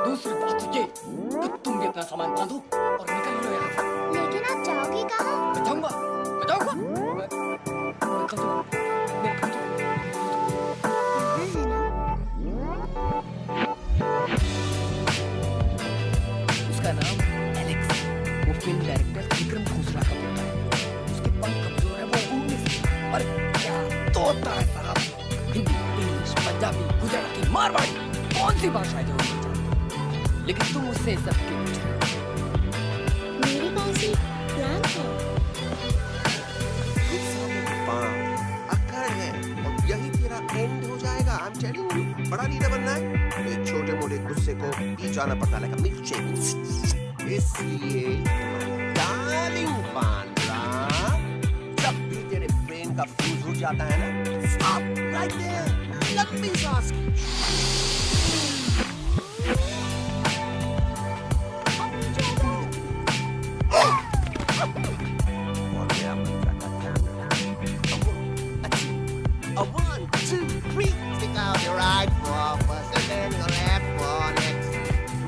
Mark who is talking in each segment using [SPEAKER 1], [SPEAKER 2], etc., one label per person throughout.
[SPEAKER 1] दूसरी बात ये कि तुम भी अपना सामान बांधो और निकल लो यहाँ से।
[SPEAKER 2] लेकिन आप जाओगे कहाँ?
[SPEAKER 1] मैं जाऊंगा। उसका नाम एलेक्स, वो फिल्म डायरेक्टर विक्रम खोसला का पोता है। उसके पंख कमजोर है, वो उड़ने से अरे क्या तोता है साहब। हिंदी, इंग्लिश, पंजाबी, गुजराती, मारवाड़ी, कौन सी भाषा है जो वो नहीं जानता। लेकिन तुम उससे सब क्यों पूछ रहे हो?
[SPEAKER 2] मेरे पास एक प्लान है।
[SPEAKER 3] अक्कड़ है और यही तेरा एंड हो जाएगा। I'm telling you, बड़ा लीडर बनना है तो एक छोटे मोटे गुस्से को पी जाना पड़ता है, मिल्क शेक। इसलिए डार्लिंग बांद्रा, जब भी तेरे ब्रेन का फ्यूज हो जाता है ना, स्टॉप राइट देयर, लंबी सांस की। A 1, 2, 3, stick out your right paw first and then your left paw next.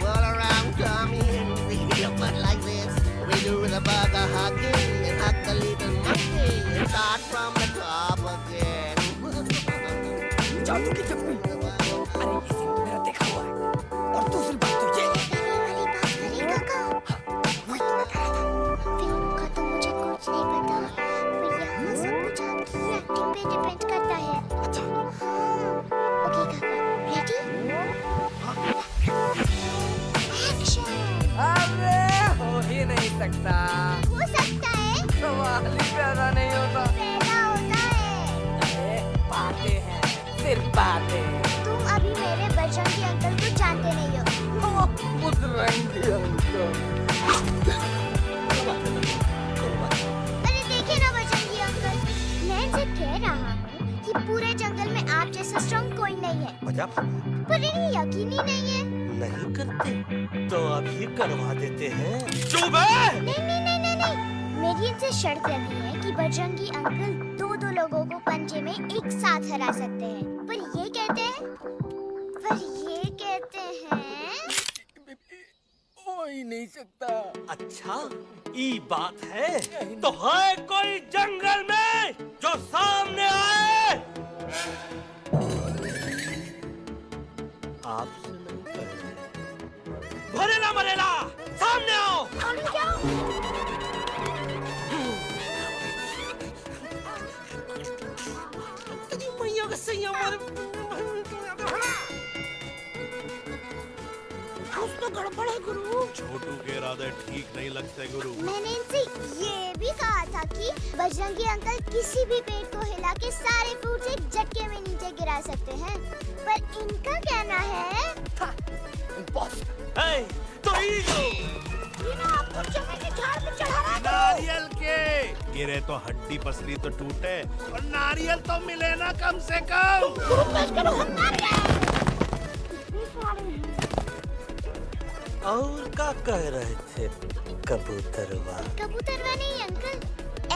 [SPEAKER 3] Whirl around, come in, we feel butt like this. We do the bugger hugging and hug the little monkey and start from the top again.
[SPEAKER 1] जादू की चप्पी, अरे ये scene तो मेरा देखा हुआ है। और दूसरी बात तो ये
[SPEAKER 2] वाली बात करेगा कहाँ?
[SPEAKER 1] वही तो मैं कह रहा था।
[SPEAKER 2] फिल्म का तो मुझे कुछ नहीं पता, पर यहाँ सब कुछ आपकी एक्टिंग पे डिपेंड करता है।
[SPEAKER 1] अच्छा
[SPEAKER 2] ओके काका, रेडी? एक्शन!
[SPEAKER 1] अरे हो ही नहीं सकता,
[SPEAKER 2] हो सकता है,
[SPEAKER 1] सवाल ही पैदा नहीं होता।
[SPEAKER 2] पैदा होता है।
[SPEAKER 1] अरे बातें हैं, सिर्फ बातें।
[SPEAKER 2] तुम अभी मेरे बजरंगी अंकल को जानते नहीं हो।
[SPEAKER 1] बजरंगी अंकल,
[SPEAKER 2] अरे देखिए ना बजरंगी अंकल, मैं इनसे कह रहा हूँ कि पूरे जंगल में आप जैसा स्ट्रॉन्ग कोई नहीं है,
[SPEAKER 3] मजा
[SPEAKER 2] पर इन्हें यकीन ही नहीं है।
[SPEAKER 3] नहीं करते तो अभी करवा देते हैं।
[SPEAKER 2] नहीं नहीं नहीं नहीं नहीं, मेरी इनसे शर्त लगी है कि बजरंगी अंकल दो लोगों को पंजे में एक साथ हरा सकते हैं, पर ये कहते हैं
[SPEAKER 1] हो ही नहीं सकता।
[SPEAKER 4] अच्छा ये बात है तो है कोई जंगल में जो सामने आए? आपसे नहीं कहे। भरेला मरेला सामने आओ। मैया का सैया मारे
[SPEAKER 2] तो गड़बड़ है गुरु।
[SPEAKER 5] छोटू के इरादे ठीक नहीं लगते गुरु।
[SPEAKER 2] मैंने इनसे ये भी कहा था कि बजरंगी अंकल किसी भी पेड़ को हिला के सारे फ्रूट्स एक झटके में नीचे गिरा सकते हैं, पर इनका कहना है
[SPEAKER 4] तो ये
[SPEAKER 5] नारियल के गिरे तो हड्डी पसली तो टूटे और नारियल तो मिले ना कम से कम।
[SPEAKER 4] और क्या कह रहे थे? कबूतरवा
[SPEAKER 2] नहीं अंकल,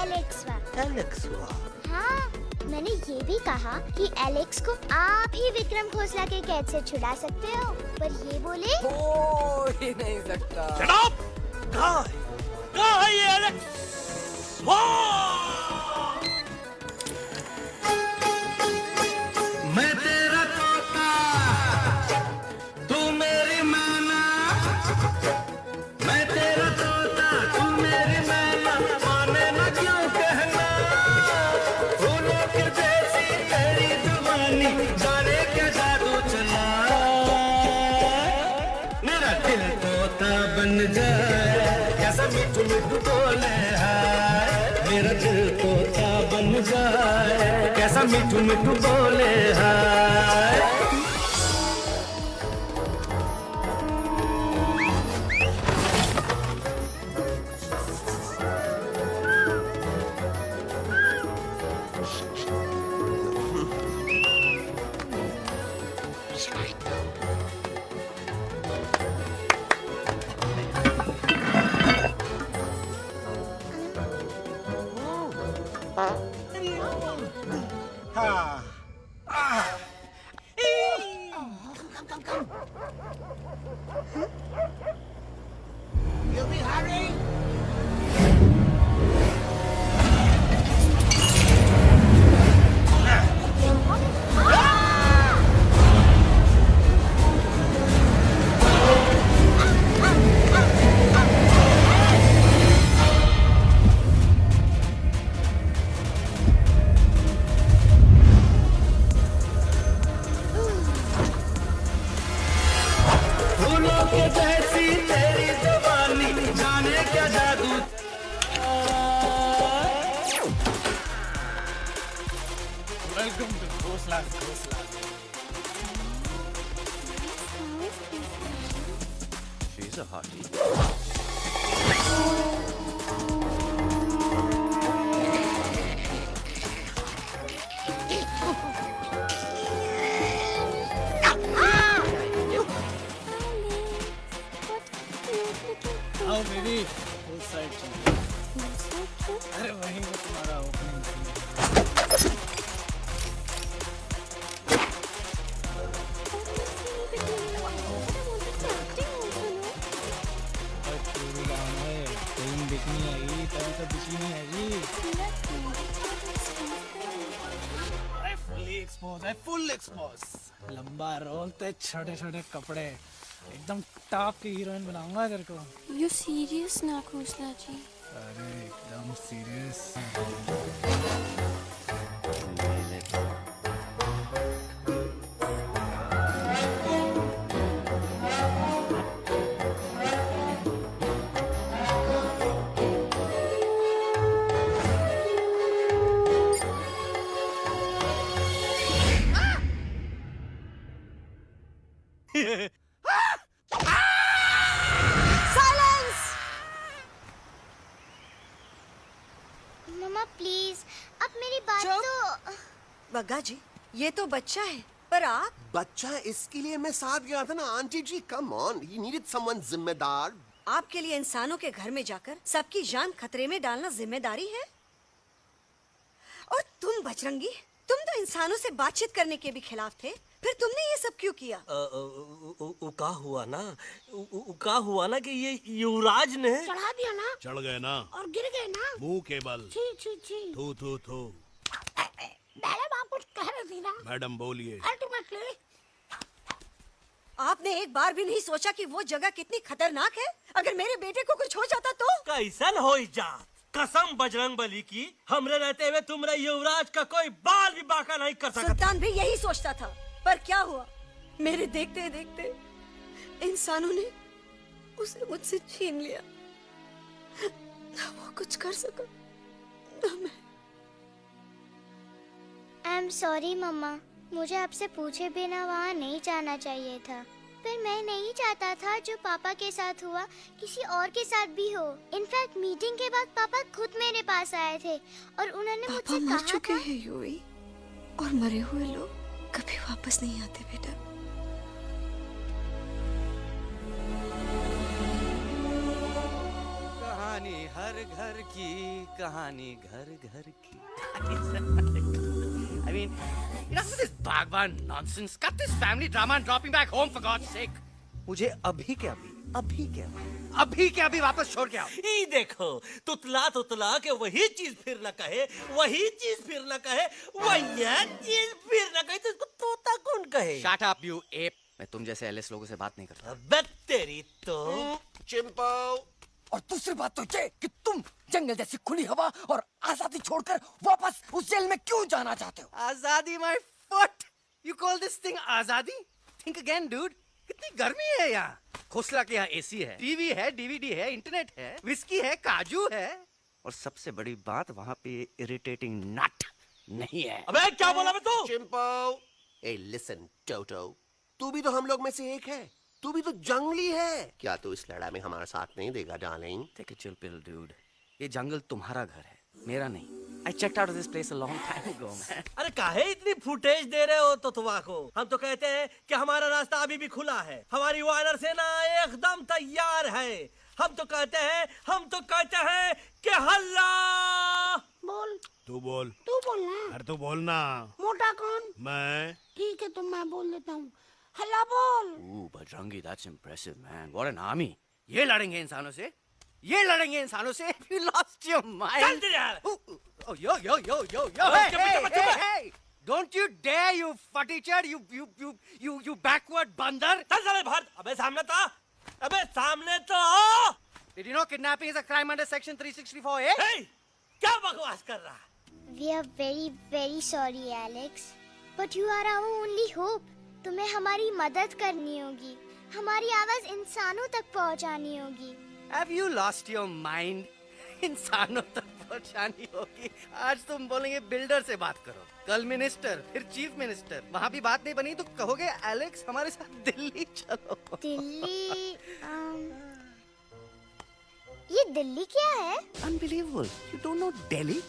[SPEAKER 2] एलेक्सवा। हाँ, मैंने ये भी कहा कि एलेक्स को आप ही विक्रम खोसला के कैद से छुड़ा सकते हो, पर ये बोले
[SPEAKER 1] हो ही नहीं सकता।
[SPEAKER 4] कहाँ है ये एलेक्स?
[SPEAKER 6] मैं तेरा तोता, तू मेरी मैना। मैं तेरा तोता, तू मेरी मैना। माने ना क्यों कहना, फूलों के जैसी तेरी जवानी। जाने क्या जादू चला, मेरा दिल तोता बन जाए। कैसा मिठू मिठू बोले हाय मेरा दिल तोता बन जाए कैसा मिठू मिठू बोले हाय
[SPEAKER 3] You'll be hurrying.
[SPEAKER 6] फूलों के जैसी तेरी जवानी जाने क्या जादू
[SPEAKER 1] वेलकम टू घोसला घोसला
[SPEAKER 3] She's a hottie.
[SPEAKER 1] आओ बेबी उस साइड चलो अरे वहीं वो तुम्हारा ओपनिंग सीन है पूरी गाँव में फिल्म दिखनी आई तभी तो दिखी नहीं है जी अरे फुल एक्सपोज लंबा रोल ते छोटे छोटे कपड़े एकदम टॉप की हीरोइन बनाऊंगा तेरे को
[SPEAKER 7] You serious ना खोसला जी?
[SPEAKER 1] अरे एकदम सीरियस
[SPEAKER 2] मम्मा प्लीज अब मेरी बात तो
[SPEAKER 8] बग्गा जी ये तो बच्चा है पर आप
[SPEAKER 3] बच्चा इसके लिए मैं साथ गया था ना aunty ji come on he needed someone जिम्मेदार
[SPEAKER 8] आपके लिए इंसानों के घर में जाकर सबकी जान खतरे में डालना जिम्मेदारी है और तुम बजरंगी तुम तो इंसानों से बातचीत करने के भी खिलाफ थे फिर तुमने ये सब क्यों किया
[SPEAKER 4] का हुआ ना कि ये युवराज ने
[SPEAKER 5] चढ़ गए ना
[SPEAKER 9] और गिर गए ना
[SPEAKER 5] मुंह के बल
[SPEAKER 9] छी छी छी
[SPEAKER 5] थू थू थू
[SPEAKER 9] मैडम आप कुछ कह रही थी ना
[SPEAKER 5] मैडम बोलिए
[SPEAKER 9] अल्टीमेटली
[SPEAKER 8] आपने एक बार भी नहीं सोचा कि वो जगह कितनी खतरनाक है अगर मेरे बेटे को कुछ हो जाता तो
[SPEAKER 4] कैसन हो जात कसम बजरंग बली की हमरे रहते हुए तुमरे युवराज का कोई बाल भी बाका नहीं कर सकता
[SPEAKER 8] सुल्तान भी यही सोचता था पर क्या हुआ मेरे देखते देखते इंसानों ने उसे मुझसे छीन लिया ना वो कुछ कर सका ना मैं
[SPEAKER 2] आई एम सॉरी मम्मा मुझे आपसे पूछे बिना वहाँ नहीं जाना चाहिए था पर मैं नहीं चाहता था जो पापा के साथ हुआ किसी और के साथ भी हो इनफैक्ट मीटिंग के बाद पापा खुद मेरे पास आए थे और उन्होंने मुझसे
[SPEAKER 8] मर
[SPEAKER 2] कहा
[SPEAKER 8] चुके
[SPEAKER 2] था
[SPEAKER 8] हैं यूवी और मरे हुए लोग कभी वापस नहीं आते बेटा
[SPEAKER 1] कहानी हर घर की कहानी घर घर की I mean, enough of this Bhagwan nonsense. Cut this family drama and drop me back home for God's sake. मुझे अभी के अभी वापस छोड़ के आओ।
[SPEAKER 4] ई देखो तुतला के वही चीज फिर न कहे वही चीज फिर न कहे वही चीज फिर न कहे तो इसको तोता कौन कहे?
[SPEAKER 1] Shut up, you ape. मैं तुम जैसे एलएस लोगों से बात नहीं करता।
[SPEAKER 4] अबे तेरी तो
[SPEAKER 3] चिंपो
[SPEAKER 1] और दूसरी बात तो ये कि तुम जंगल जैसी खुली हवा और आजादी छोड़कर वापस उस जेल में क्यों जाना चाहते हो? आजादी my foot. You call this thing आजादी? Think again, dude. कितनी गर्मी है यहाँ। खोसला के यहाँ एसी है, टीवी है, डीवीडी है, इंटरनेट है, विस्की है, काजू है, और सबसे बड़ी बात वहाँ पे इरिटेटिंग नट नहीं है।
[SPEAKER 4] अबे क्या बोला बे तू?
[SPEAKER 3] चिंपो, ए लिसन टोटो, तू भी तो हम लोग में से एक है। तू भी तो जंगली है। क्या तू इस लड़ाई में हमारा साथ नहीं देगा darling?
[SPEAKER 1] Take it chill pill dude. ये जंगल तुम्हारा घर है, मेरा नहीं। I checked out of this place a long time ago, man.
[SPEAKER 4] अरे काहे इतनी फुटेज दे रहे हो तो को? हम तो कहते हैं कि हमारा रास्ता अभी भी खुला है, हमारी वानर सेना एकदम तैयार है। हम तो कहते हैं कि हल्ला।
[SPEAKER 9] बोल,
[SPEAKER 5] तू बोल।
[SPEAKER 9] तू बोलना।
[SPEAKER 5] अरे तू बोल ना।
[SPEAKER 9] मोटा कौन?
[SPEAKER 5] मैं।
[SPEAKER 9] ठीक है, तो मैं बोल देता हूँ। हल्ला बोल।
[SPEAKER 1] Ooh, Bajrangi, that's impressive, man. What an army. ये लड़ेंगे इंसानों से? ये लड़ेंगे इंसानों से? You lost your mind.
[SPEAKER 4] चल तेरे यार।
[SPEAKER 1] Oh, yo. Hey. Don't you dare, you futichard, you backward बंदर.
[SPEAKER 4] चल साले बाहर। अबे सामने तो आओ।
[SPEAKER 1] Did you know kidnapping is a crime under section 364A?
[SPEAKER 4] Hey, क्या बकवास कर रहा है?
[SPEAKER 2] We are very, very sorry, Alex. But you are our only hope. तुम्हें हमारी मदद करनी होगी, हमारी आवाज इंसानों तक पहुंचानी होगी।
[SPEAKER 1] Have you lost your mind? इंसानों तक पहुंचानी होगी। आज तुम बोलेंगे बिल्डर से बात करो, कल मिनिस्टर, फिर चीफ मिनिस्टर। वहाँ भी बात नहीं बनी तो कहोगे एलेक्स हमारे साथ दिल्ली चलो।
[SPEAKER 2] दिल्ली ये दिल्ली क्या है?
[SPEAKER 1] Unbelievable. You don't know Delhi?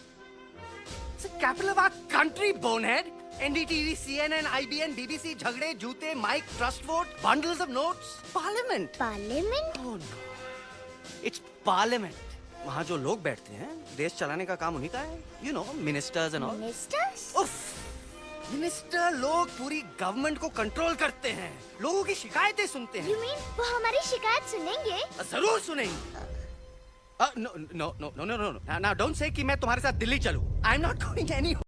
[SPEAKER 1] It's the capital of our country, bonehead. NDTV, CNN, IBN, BBC, झगड़े, जूते, mike, trust vote, bundles of notes, parliament.
[SPEAKER 2] Parliament?
[SPEAKER 1] Oh no. It's parliament. वहाँ जो लोग बैठते हैं, देश चलाने का काम उन्हीं का है। You know, ministers and all.
[SPEAKER 2] Ministers?
[SPEAKER 1] उफ! मिनिस्टर लोग पूरी गवर्नमेंट को कंट्रोल करते हैं, लोगों की शिकायतें सुनते हैं।
[SPEAKER 2] You mean वो हमारी शिकायत सुनेंगे?
[SPEAKER 1] जरूर सुनेंगे। No. Now don't say कि मैं तुम्हारे साथ दिल्ली चलूं। I'm not going anywhere.